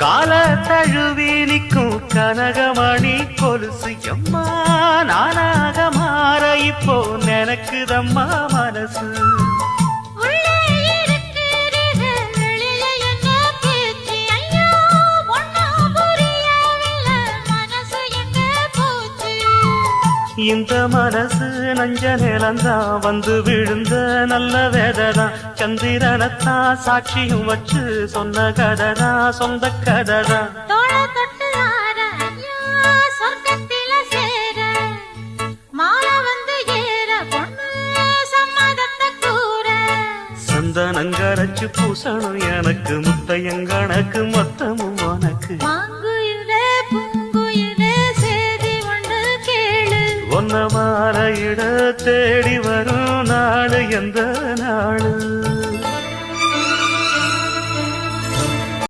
கால தழுவி நிற்கும் கனகமணி கொலுசு எம்மா நானாக மாற இப்போ நினைக்குதம்மா மனசு. இந்த மனசு நஞ்ச நிலந்தான் வந்து விழுந்த நல்ல வேததான். சந்திரனத்தான் சாட்சியும் வச்சு சொன்ன கததான் சொந்த கததான். சந்தனங்கரைச்சு பூசணும் எனக்கு முத்தையங்கணக்கு மொத்தமும் உனக்கு. ஒன்ன மாலையிட தேடி வரும் நாடு எந்த நாடு.